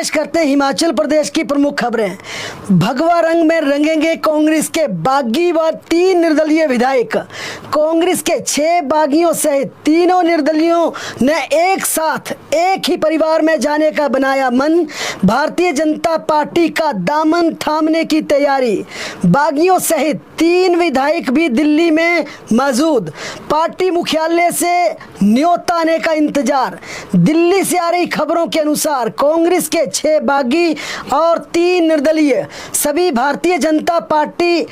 पेश करते हैं हिमाचल प्रदेश की प्रमुख खबरें। भगवा रंग में रंगेंगे कांग्रेस के बागी व 3 निर्दलीय विधायक। कांग्रेस के 6 बागियों सहित तीनों निर्दलियों ने एक साथ एक ही परिवार में जाने का बनाया मन। भारतीय जनता पार्टी का दामन थामने की तैयारी। बागियों सहित 3 विधायक भी दिल्ली में मौजूद। पार्टी मुख्यालय से न्योता आने का इंतजार। दिल्ली से आ रही खबरों के अनुसार कांग्रेस के 6 बागी और 3 निर्दलीय सभी भारतीय जनता पार्टी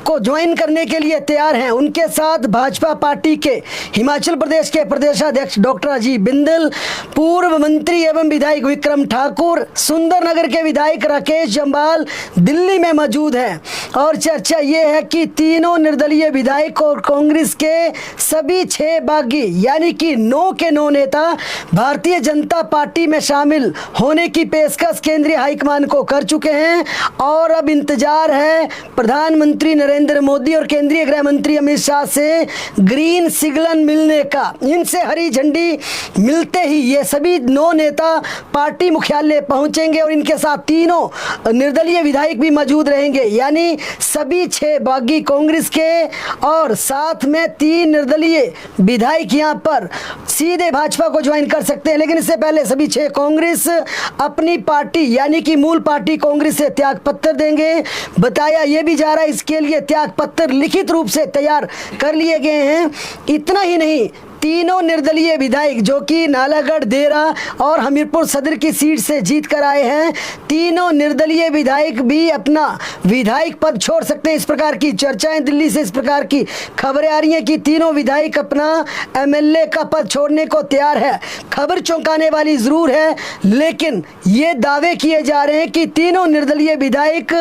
को ज्वाइन करने के लिए तैयार हैं। उनके साथ भाजपा पार्टी के हिमाचल प्रदेश के प्रदेशाध्यक्ष डॉक्टर अजय बिंदल, पूर्व मंत्री एवं विधायक विक्रम ठाकुर, सुंदरनगर के विधायक राकेश जम्वाल दिल्ली में मौजूद हैं। और चर्चा ये है कि तीनों निर्दलीय विधायक और कांग्रेस के सभी 6 बागी यानी कि 9 के 9 नेता भारतीय जनता पार्टी में शामिल होने की पेशकश केंद्रीय हाईकमान को कर चुके हैं। और अब इंतजार है प्रधानमंत्री नरेंद्र मोदी और केंद्रीय गृह मंत्री अमित शाह से ग्रीन सिग्नल मिलने का। इनसे हरी झंडी मिलते ही ये सभी 9 नेता पार्टी मुख्यालय पहुंचेंगे और इनके साथ तीनों निर्दलीय विधायक भी मौजूद रहेंगे। यानी सभी 6 बागी कांग्रेस के और साथ में 3 निर्दलीय विधायक यहां पर सीधे भाजपा को ज्वाइन कर सकते हैं। लेकिन इससे पहले सभी 6 कांग्रेस अपनी पार्टी यानी कि मूल पार्टी कांग्रेस से त्याग पत्र देंगे। बताया यह भी जा रहा है इसके लिए त्याग पत्र लिखित रूप से तैयार कर लिए गए हैं। इतना ही नहीं, तीनों निर्दलीय विधायक जो कि नालागढ़, देरा और हमीरपुर सदर की सीट से जीत कर आए हैं, तीनों निर्दलीय विधायक भी अपना विधायक पद छोड़ सकते हैं। इस प्रकार की चर्चाएं दिल्ली से इस प्रकार की खबरें आ रही हैं कि तीनों विधायक अपना एमएलए का पद छोड़ने को तैयार है। खबर चौंकाने वाली जरूर है, लेकिन ये दावे किए जा रहे हैं कि तीनों निर्दलीय विधायक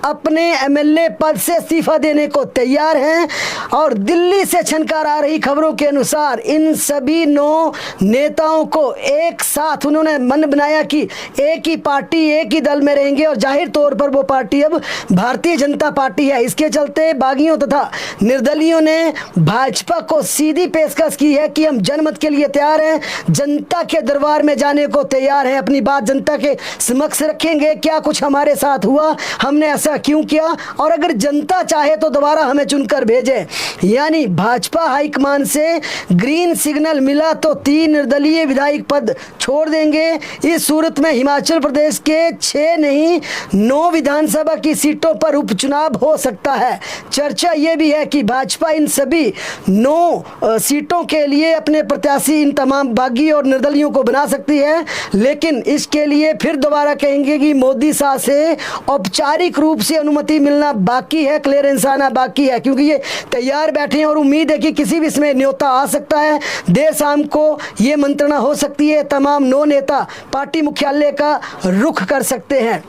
अपने एमएलए पद से इस्तीफा देने को तैयार हैं। और दिल्ली से छनकार आ रही खबरों के अनुसार इन सभी 9 नेताओं को एक साथ उन्होंने मन बनाया कि एक ही पार्टी, एक ही दल में रहेंगे और जाहिर तौर पर वो पार्टी अब भारतीय जनता पार्टी है। इसके चलते बागियों तथा निर्दलियों ने भाजपा को सीधी पेशकश की है कि हम जनमत के लिए तैयार हैं, जनता के दरबार में जाने को तैयार हैं, अपनी बात जनता के समक्ष रखेंगे। क्या कुछ हमारे साथ हुआ, हमने ऐसा क्यों किया, और अगर जनता चाहे तो दोबारा हमें चुनकर भेजे। यानी भाजपा हाईकमान से ग्रीन सिग्नल मिला तो 3 निर्दलीय विधायक पद छोड़ देंगे। इस सूरत में हिमाचल प्रदेश के 6 नहीं 9 विधानसभा की सीटों पर उपचुनाव हो सकता है। चर्चा यह भी है कि भाजपा इन सभी 9 सीटों के लिए अपने प्रत्याशी इन तमाम बागी और निर्दलियों को बना सकती है। लेकिन इसके लिए फिर दोबारा कहेंगे कि मोदी शाह से औपचारिक रूप से अनुमति मिलना बाकी है, क्लियरेंस आना बाकी है, क्योंकि ये तैयार बैठे हैं और उम्मीद है कि किसी भी समय न्योता आ सकता है। देर शाम को ये मंत्रणा हो सकती है। तमाम 9 नेता पार्टी मुख्यालय का रुख कर सकते हैं।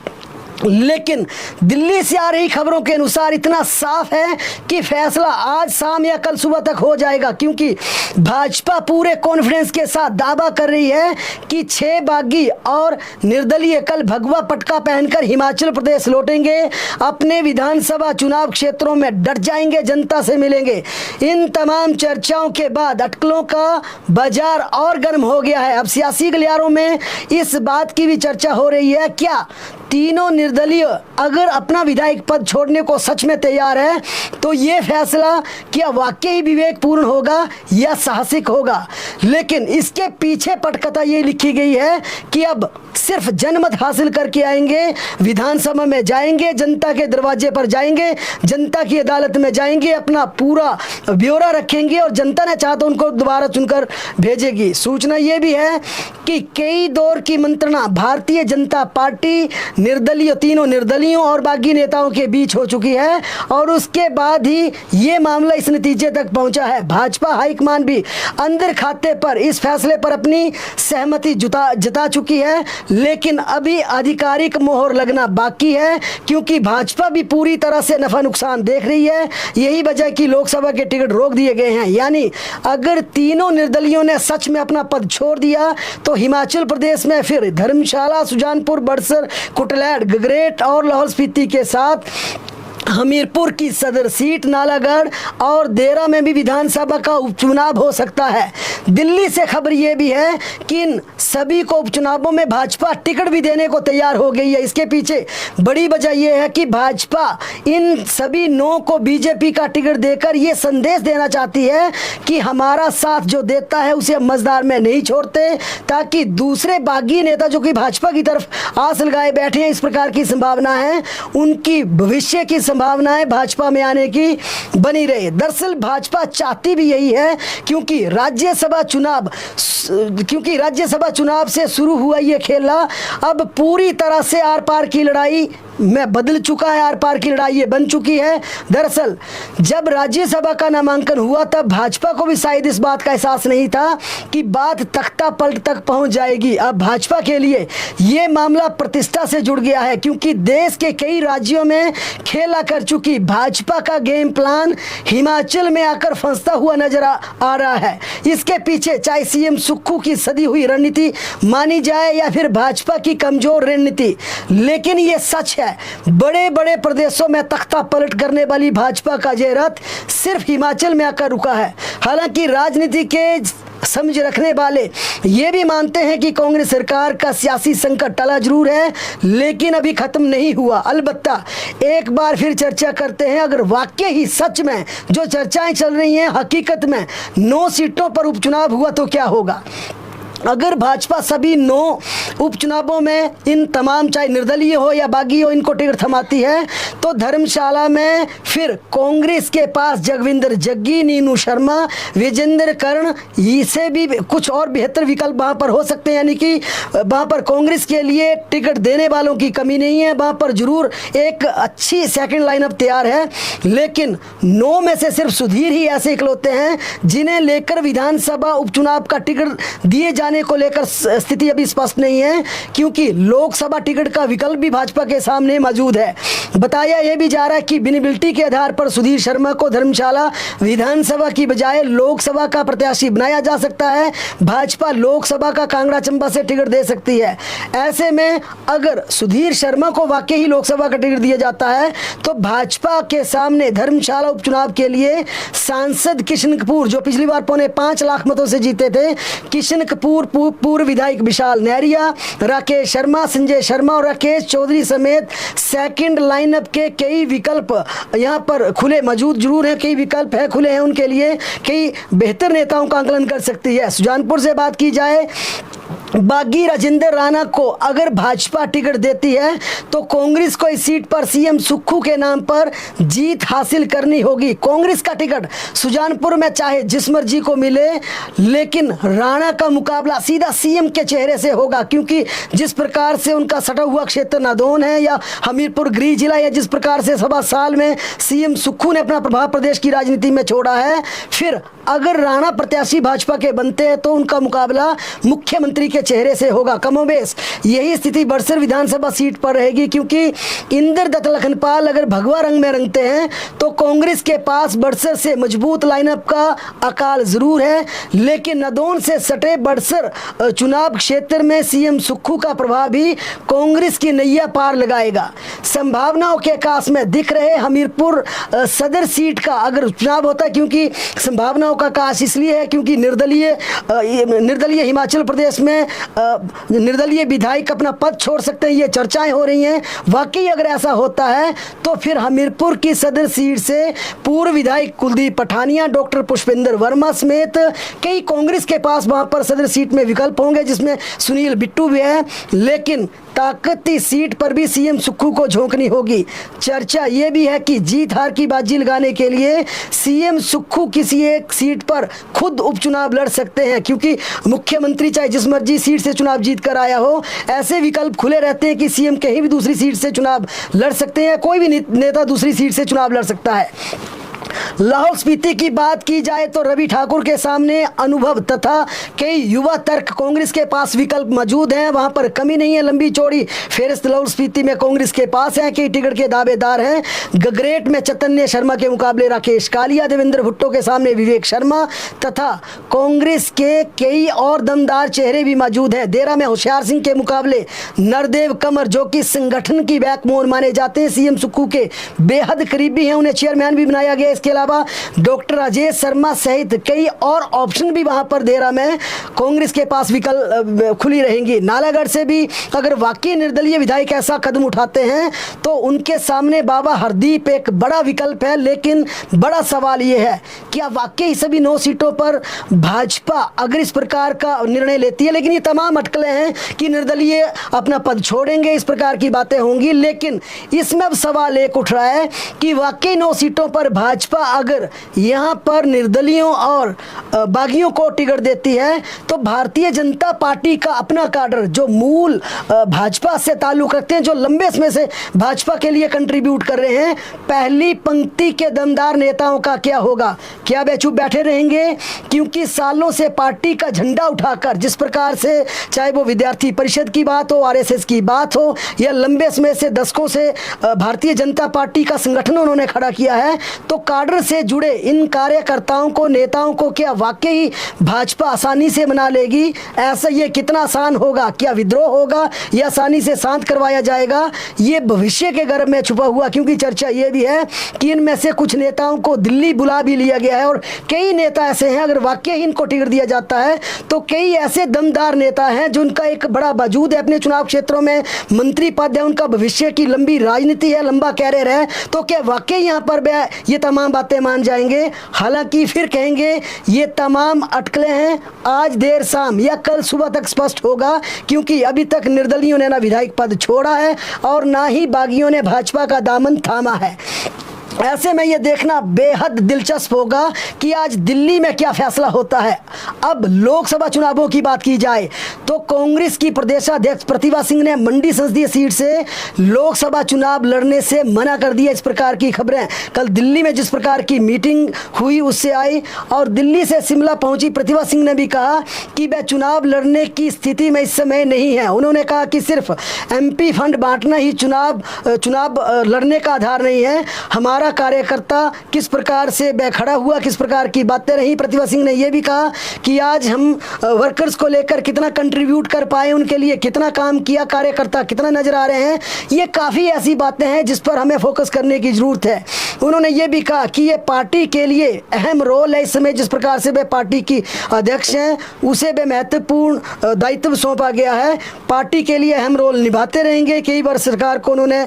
लेकिन दिल्ली से आ रही खबरों के अनुसार इतना साफ है कि फैसला आज शाम या कल सुबह तक हो जाएगा, क्योंकि भाजपा पूरे कॉन्फिडेंस के साथ दावा कर रही है कि 6 बागी और निर्दलीय कल भगवा पटका पहनकर हिमाचल प्रदेश लौटेंगे, अपने विधानसभा चुनाव क्षेत्रों में डट जाएंगे, जनता से मिलेंगे। इन तमाम चर्चाओं के बाद अटकलों का बाजार और गर्म हो गया है। अब सियासी गलियारों में इस बात की भी चर्चा हो रही है, क्या तीनों निर्दलीय अगर अपना विधायक पद छोड़ने को सच में तैयार है तो ये फैसला क्या वाकई विवेकपूर्ण होगा या साहसिक होगा। लेकिन इसके पीछे पटकथा ये लिखी गई है कि अब सिर्फ जनमत हासिल करके आएंगे, विधानसभा में जाएंगे, जनता के दरवाजे पर जाएंगे, जनता की अदालत में जाएंगे, अपना पूरा ब्यौरा रखेंगे और जनता ने चाहा तो उनको दोबारा चुनकर भेजेगी। सूचना ये भी है कि कई दौर की मंत्रणा भारतीय जनता पार्टी निर्दलीय, तीनों निर्दलियों और बागी नेताओं के बीच हो चुकी है और उसके बाद ही ये मामला इस नतीजे तक पहुंचा है। भाजपा हाईकमान भी अंदर खाते पर इस फैसले पर अपनी सहमति जता चुकी है, लेकिन अभी आधिकारिक मोहर लगना बाकी है, क्योंकि भाजपा भी पूरी तरह से नफा नुकसान देख रही है। यही वजह कि लोकसभा के टिकट रोक दिए गए हैं। यानी अगर तीनों निर्दलियों ने सच में अपना पद छोड़ दिया तो हिमाचल प्रदेश में फिर धर्मशाला, सुजानपुर, बड़सर, कुटलैहड़, गगरेट और लाहौल स्पीति के साथ हमीरपुर की सदर सीट, नालागढ़ और देरा में भी विधानसभा का उपचुनाव हो सकता है। दिल्ली से खबर ये भी है कि इन सभी को उपचुनावों में भाजपा टिकट भी देने को तैयार हो गई है। इसके पीछे बड़ी वजह यह है कि भाजपा इन सभी 9 को बीजेपी का टिकट देकर ये संदेश देना चाहती है कि हमारा साथ जो देता है उसे मझधार में नहीं छोड़ते, ताकि दूसरे बागी नेता जो कि भाजपा की तरफ आस लगाए बैठे हैं, इस प्रकार की संभावना है, उनकी भविष्य की संभावनाएं भाजपा में आने की बनी रहे। दरअसल भाजपा चाहती भी यही है, क्योंकि राज्यसभा चुनाव से शुरू हुआ ये खेला अब पूरी तरह से आर पार की लड़ाई में बदल चुका है, आर पार की लड़ाई ये बन चुकी है। दरअसल जब राज्यसभा का नामांकन हुआ तब भाजपा को भी शायद इस बात का एहसास नहीं था कि बात तख्ता पलट तक पहुंच जाएगी। अब भाजपा के लिए ये मामला प्रतिष्ठा से जुड़ गया है, क्योंकि देश के कई राज्यों में खेला कर चुकी भाजपा का गेम प्लान हिमाचल में आकर फंसता हुआ नजर आ रहा है। इसके पीछे चाहे सीएम सुक्खू की सदी हुई रणनीति मानी जाए या फिर भाजपा की कमजोर रणनीति, लेकिन ये सच है, बड़े बड़े प्रदेशों में तख्ता पलट करने वाली भाजपा का ये रथ सिर्फ हिमाचल में आकर रुका है। हालांकि राजनीति के समझ रखने वाले ये भी मानते हैं कि कांग्रेस सरकार का सियासी संकट टला जरूर है, लेकिन अभी खत्म नहीं हुआ। अलबत्ता एक बार फिर चर्चा करते हैं, अगर वाकई ही सच में जो चर्चाएं चल रही हैं हकीकत में 9 सीटों पर उपचुनाव हुआ तो क्या होगा। अगर भाजपा सभी 9 उपचुनावों में इन तमाम, चाहे निर्दलीय हो या बागी हो, इनको टिकट थमाती है तो धर्मशाला में फिर कांग्रेस के पास जगविंदर जग्गी, नीनू शर्मा, विजेंद्र कर्ण, इसे भी कुछ और बेहतर विकल्प वहाँ पर हो सकते हैं। यानी कि वहाँ पर कांग्रेस के लिए टिकट देने वालों की कमी नहीं है, वहाँ पर जरूर एक अच्छी सेकंड लाइनअप तैयार है। लेकिन 9 में से सिर्फ सुधीर ही ऐसे इकलौते हैं जिन्हें लेकर विधानसभा उपचुनाव का टिकट दिए जाने को लेकर स्थिति अभी स्पष्ट नहीं है, क्योंकि लोकसभा टिकट का विकल्प भी भाजपा के सामने मौजूद है। बताया यह भी जा रहा है कि विनिबिलिटी के आधार पर सुधीर शर्मा को धर्मशाला विधानसभा की बजाय लोकसभा का प्रत्याशी बनाया जा सकता है। भाजपा लोकसभा का कांगड़ा चंबा से टिकट दे सकती है। ऐसे में अगर सुधीर शर्मा को वाकई ही लोकसभा का टिकट दिया जाता है तो भाजपा के सामने धर्मशाला उपचुनाव के लिए सांसद किशन कपूर, जो पिछली बार 5.25 लाख मतों से जीते थे, किशन कपूर, पूर्व विधायक विशाल नहरिया, राकेश शर्मा, संजय शर्मा और राकेश चौधरी समेत सेकंड लाइनअप के कई विकल्प यहां पर खुले मौजूद जरूर हैं, कई विकल्प है खुले हैं उनके लिए, कई बेहतर नेताओं का आंकलन कर सकती है। सुजानपुर से बात की जाए, बागी राजेंद्र राणा को अगर भाजपा टिकट देती है तो कांग्रेस को इस सीट पर सीएम सुक्खू के नाम पर जीत हासिल करनी होगी। कांग्रेस का टिकट सुजानपुर में चाहे जिस मर्जी को मिले, लेकिन राणा का मुकाबला सीधा सीएम के चेहरे से होगा, क्योंकि जिस प्रकार से उनका सटा हुआ क्षेत्र नादौन है या हमीरपुर गृह जिला, या जिस प्रकार से 7 साल में सीएम सुक्खू ने अपना प्रभाव प्रदेश की राजनीति में छोड़ा है, फिर अगर राणा प्रत्याशी भाजपा के बनते हैं तो उनका मुकाबला मुख्यमंत्री के चेहरे से होगा। कमोबेश यही स्थिति बड़सर विधानसभा सीट पर रहेगी, क्योंकि इंद्र दत्त लखनपाल अगर भगवा रंग में रंगते हैं तो कांग्रेस के पास बड़सर से मजबूत लाइनअप का अकाल जरूर है, लेकिन नदौन से सटे बड़सर चुनाव क्षेत्र में सीएम सुक्खू का प्रभाव भी कांग्रेस की नैया पार लगाएगा। संभावनाओं के आकाश में दिख रहे हमीरपुर सदर सीट का अगर चुनाव होता है, क्योंकि संभावनाओं का आकाश इसलिए है क्योंकि निर्दलीय हिमाचल प्रदेश में निर्दलीय विधायक अपना पद छोड़ सकते हैं, ये चर्चाएं हो रही हैं। वाकई अगर ऐसा होता है तो फिर हमीरपुर की सदर सीट से पूर्व विधायक कुलदीप पठानिया, डॉक्टर पुष्पेंद्र वर्मा समेत कई कांग्रेस के पास वहां पर सदर सीट में विकल्प होंगे, जिसमें सुनील बिट्टू भी है। लेकिन ताकती सीट पर भी सीएम सुक्खू को झोंकनी होगी। चर्चा यह भी है कि जीत हार की बाजी लगाने के लिए सीएम सुक्खू किसी एक सीट पर खुद उपचुनाव लड़ सकते हैं, क्योंकि मुख्यमंत्री चाहे जिस मर्जी सीट से चुनाव जीत कर आया हो, ऐसे विकल्प खुले रहते हैं कि सीएम कहीं भी दूसरी सीट से चुनाव लड़ सकते हैं, कोई भी नेता दूसरी सीट से चुनाव लड़ सकता है। लाहौल स्पीति की बात की जाए तो रवि ठाकुर के सामने अनुभव तथा कई युवा तर्क कांग्रेस के पास विकल्प मौजूद हैं, वहां पर कमी नहीं है। लंबी चौड़ी फेरिस्त लाहौल स्पीति में कांग्रेस के पास है। कई टिकट के दावेदार हैं। गगरेट में चैतन्य शर्मा के मुकाबले राकेश कालिया, देवेंद्र भुट्टो के सामने विवेक शर्मा तथा कांग्रेस के कई और दमदार चेहरे भी मौजूद हैं। देरा में होशियार सिंह के मुकाबले नरदेव कमर, जो कि संगठन की बैकबोन माने जाते हैं, सीएम सुक्खू के बेहद करीबी हैं, उन्हें चेयरमैन भी बनाया गया। इसके अलावा डॉक्टर राजेश शर्मा सहित कई और ऑप्शन भी वहां पर देरा में कांग्रेस के पास विकल्प खुली रहेंगी। नालागढ़ से भी अगर वाकई निर्दलीय विधायक ऐसा कदम उठाते हैं तो उनके सामने बाबा हरदीप एक बड़ा विकल्प है। लेकिन बड़ा सवाल यह है, क्या वाकई सभी 9 सीटों पर भाजपा अगर इस प्रकार का निर्णय लेती है? लेकिन ये तमाम अटकलें हैं कि निर्दलीय अपना पद छोड़ेंगे, इस प्रकार की बातें होंगी। लेकिन इसमें अब सवाल एक उठ रहा है कि वाकई 9 सीटों पर भाजपा अगर यहाँ पर निर्दलियों और बागियों को टिकट देती है तो भारतीय जनता पार्टी का अपना काडर, जो मूल भाजपा से ताल्लुक रखते हैं, जो लंबे समय से भाजपा के लिए कंट्रीब्यूट कर रहे हैं, पहली पंक्ति के दमदार नेताओं का क्या होगा? क्या वे चुप बैठे रहेंगे? क्योंकि सालों से पार्टी का झंडा उठाकर जिस प्रकार से, चाहे वो विद्यार्थी परिषद की बात हो, आरएसएस की बात हो, या लंबे समय से दशकों से भारतीय जनता पार्टी का संगठन उन्होंने खड़ा किया है, तो काडर से जुड़े इन कार्यकर्ताओं को, नेताओं को क्या वाकई भाजपा आसानी से मना लेगी? ऐसा ये कितना आसान होगा? क्या विद्रोह होगा या आसानी से शांत करवाया जाएगा? ये भविष्य के गर्भ में छुपा हुआ, क्योंकि चर्चा ये भी है कि इनमें से कुछ नेताओं को दिल्ली बुला भी लिया गया है और कई नेता ऐसे हैं, अगर वाकई इनको टिकट दिया जाता है तो कई ऐसे दमदार नेता हैं जिनका एक बड़ा वजूद है अपने चुनाव क्षेत्रों में, मंत्री पद है, उनका भविष्य की लंबी राजनीति है, लंबा कैरियर है, तो क्या वाकई यहाँ पर ये तमाम बातें मान जाएंगे? हालांकि फिर कहेंगे ये तमाम अटकलें हैं, आज देर शाम या कल सुबह तक स्पष्ट होगा, क्योंकि अभी तक निर्दलियों ने ना विधायक पद छोड़ा है और ना ही बागियों ने भाजपा का दामन थामा है। ऐसे में ये देखना बेहद दिलचस्प होगा कि आज दिल्ली में क्या फैसला होता है। अब लोकसभा चुनावों की बात की जाए तो कांग्रेस की प्रदेशाध्यक्ष प्रतिभा सिंह ने मंडी संसदीय सीट से लोकसभा चुनाव लड़ने से मना कर दिया। इस प्रकार की खबरें कल दिल्ली में जिस प्रकार की मीटिंग हुई उससे आई, और दिल्ली से शिमला पहुंची प्रतिभा सिंह ने भी कहा कि वह चुनाव लड़ने की स्थिति में इस समय नहीं है। उन्होंने कहा कि सिर्फ एमपी फंड बांटना ही चुनाव लड़ने का आधार नहीं है। हमारा कार्यकर्ता किस प्रकार से बेखड़ा हुआ, किस प्रकार की बातें रही। प्रतिभा सिंह ने यह भी कहा कि आज हम वर्कर्स को लेकर कितना कंट्रीब्यूट कर पाए, उनके लिए कितना काम किया, कार्यकर्ता कितना नजर आ रहे हैं। ये काफ़ी ऐसी बातें हैं जिस पर हमें फोकस करने की ज़रूरत है। उन्होंने ये भी कहा कि ये पार्टी के लिए अहम रोल है। इस समय जिस प्रकार से वे पार्टी की अध्यक्ष हैं, उसे वे महत्वपूर्ण दायित्व सौंपा गया है, पार्टी के लिए अहम रोल निभाते रहेंगे। कई बार सरकार को उन्होंने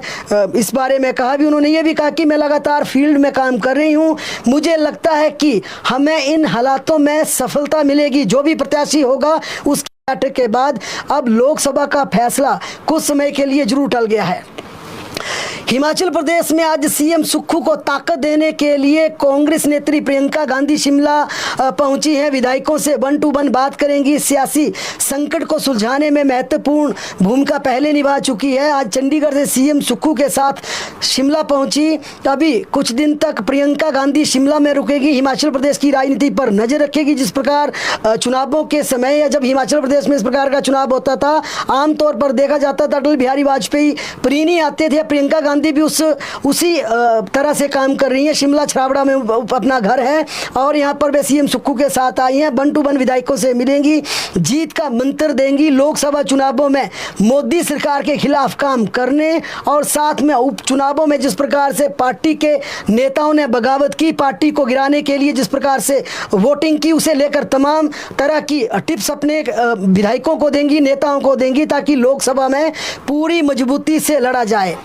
इस बारे में कहा भी। उन्होंने ये भी कहा कि मैं लगातार फील्ड में काम कर रही हूं, मुझे लगता है कि हमें इन हालातों में सफलता मिलेगी। जो भी प्रत्याशी होगा उसकी बैठक के बाद अब लोकसभा का फैसला कुछ समय के लिए जरूर टल गया है। हिमाचल प्रदेश में आज सीएम सुक्खू को ताकत देने के लिए कांग्रेस नेत्री प्रियंका गांधी शिमला पहुंची हैं। विधायकों से 1 to 1 बात करेंगी। सियासी संकट को सुलझाने में महत्वपूर्ण भूमिका पहले निभा चुकी है। आज चंडीगढ़ से सीएम सुक्खू के साथ शिमला पहुंची। अभी कुछ दिन तक प्रियंका गांधी शिमला में रुकेगी, हिमाचल प्रदेश की राजनीति पर नजर रखेगी। जिस प्रकार चुनावों के समय या जब हिमाचल प्रदेश में इस प्रकार का चुनाव होता था, आमतौर पर देखा जाता था अटल बिहारी वाजपेयी प्रीनी आते थे। प्रियंका गांधी भी उसी तरह से काम कर रही हैं। शिमला छरावड़ा में अपना घर है और यहाँ पर वे सीएम सुक्खू के साथ आई हैं। 1 to 1 विधायकों से मिलेंगी, जीत का मंत्र देंगी, लोकसभा चुनावों में मोदी सरकार के खिलाफ काम करने और साथ में उपचुनावों में जिस प्रकार से पार्टी के नेताओं ने बगावत की, पार्टी को गिराने के लिए जिस प्रकार से वोटिंग की, उसे लेकर तमाम तरह की टिप्स अपने विधायकों को देंगी, नेताओं को देंगी, ताकि लोकसभा में पूरी मजबूती से लड़ा जाए।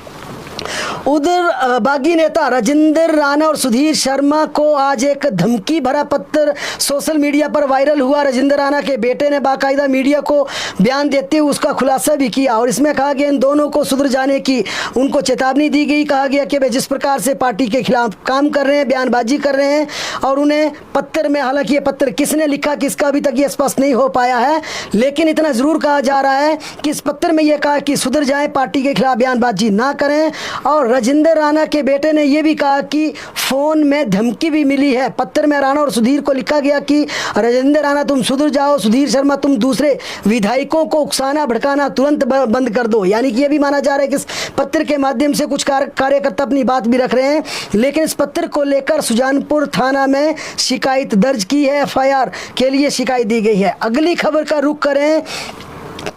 उधर बागी नेता राजेंद्र राणा और सुधीर शर्मा को आज एक धमकी भरा पत्र सोशल मीडिया पर वायरल हुआ। राजेंद्र राणा के बेटे ने बाकायदा मीडिया को बयान देते हुए उसका खुलासा भी किया और इसमें कहा गया इन दोनों को सुधर जाने की उनको चेतावनी दी गई। कहा गया कि वे जिस प्रकार से पार्टी के खिलाफ काम कर रहे हैं, बयानबाजी कर रहे हैं, और उन्हें पत्र में, हालांकि ये पत्र किसने लिखा किसका अभी तक ये स्पष्ट नहीं हो पाया है, लेकिन इतना ज़रूर कहा जा रहा है कि इस पत्र में यह कहा कि सुधर जाएं, पार्टी के खिलाफ बयानबाजी ना करें और राजेंद्र राणा के बेटे ने यह भी कहा कि फ़ोन में धमकी भी मिली है। पत्र में राणा और सुधीर को लिखा गया कि राजेंद्र राणा तुम सुधर जाओ, सुधीर शर्मा तुम दूसरे विधायकों को उकसाना भड़काना तुरंत बंद कर दो। यानी कि यह भी माना जा रहा है कि इस पत्र के माध्यम से कुछ कार्यकर्ता अपनी बात भी रख रहे हैं। लेकिन इस पत्र को लेकर सुजानपुर थाना में शिकायत दर्ज की है, एफआईआर के लिए शिकायत दी गई है। अगली खबर का रुख करें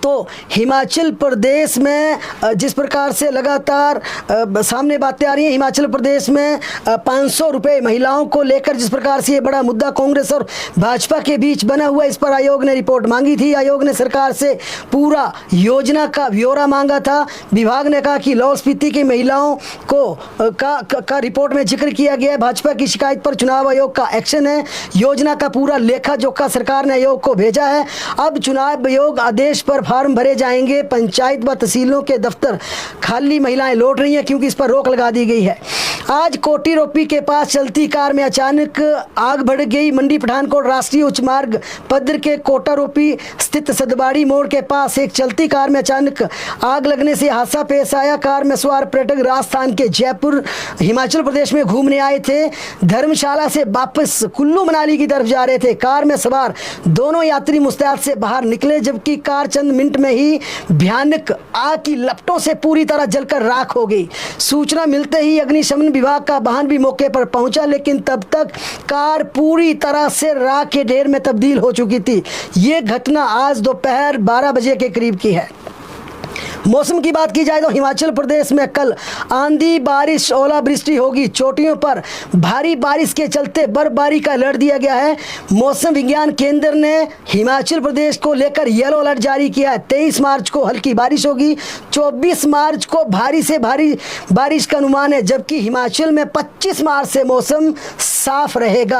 तो हिमाचल प्रदेश में जिस प्रकार से लगातार सामने बातें आ रही हैं, हिमाचल प्रदेश में 500 रुपये महिलाओं को लेकर जिस प्रकार से ये बड़ा मुद्दा कांग्रेस और भाजपा के बीच बना हुआ, इस पर आयोग ने रिपोर्ट मांगी थी। आयोग ने सरकार से पूरा योजना का ब्यौरा मांगा था। विभाग ने कहा कि लाहौल स्पीति की महिलाओं को का रिपोर्ट में जिक्र किया गया है। भाजपा की शिकायत पर चुनाव आयोग का एक्शन है। योजना का पूरा लेखा जोखा सरकार ने आयोग को भेजा है। अब चुनाव आयोग आदेश पर फार्म भरे जाएंगे। पंचायत व तहसीलों के दफ्तर खाली महिलाएं लौट रही हैं क्योंकि इस पर रोक लगा दी गई है। आज कोटी रोपी के पास चलती कार में अचानक आग भड़क गई। मंडी पठानकोट राष्ट्रीय उच्च मार्ग पद्र के कोटा रोपी स्थित सदबाड़ी मोड़ के पास एक चलती कार में अचानक आग लगने से हादसा पेश आया। कार में सवार पर्यटक राजस्थान के जयपुर हिमाचल प्रदेश में घूमने आए थे। धर्मशाला से वापस कुल्लू मनाली की तरफ जा रहे थे। कार में सवार दोनों यात्री मुस्तैद से बाहर निकले, जबकि कार चंद मिनट में ही भयानक आग की लपटों से पूरी तरह जलकर राख हो गई। सूचना मिलते ही अग्निशमन विभाग का वाहन भी मौके पर पहुंचा, लेकिन तब तक कार पूरी तरह से राख के ढेर में तब्दील हो चुकी थी। ये घटना आज दोपहर 12 बजे के करीब की है। मौसम की बात की जाए तो हिमाचल प्रदेश में कल आंधी बारिश ओलावृष्टि होगी। चोटियों पर भारी बारिश के चलते बर्फबारी का अलर्ट दिया गया है। मौसम विज्ञान केंद्र ने हिमाचल प्रदेश को लेकर येलो अलर्ट जारी किया है। 23 मार्च को हल्की बारिश होगी, 24 मार्च को भारी से भारी बारिश का अनुमान है, जबकि हिमाचल में 25 मार्च से मौसम साफ रहेगा।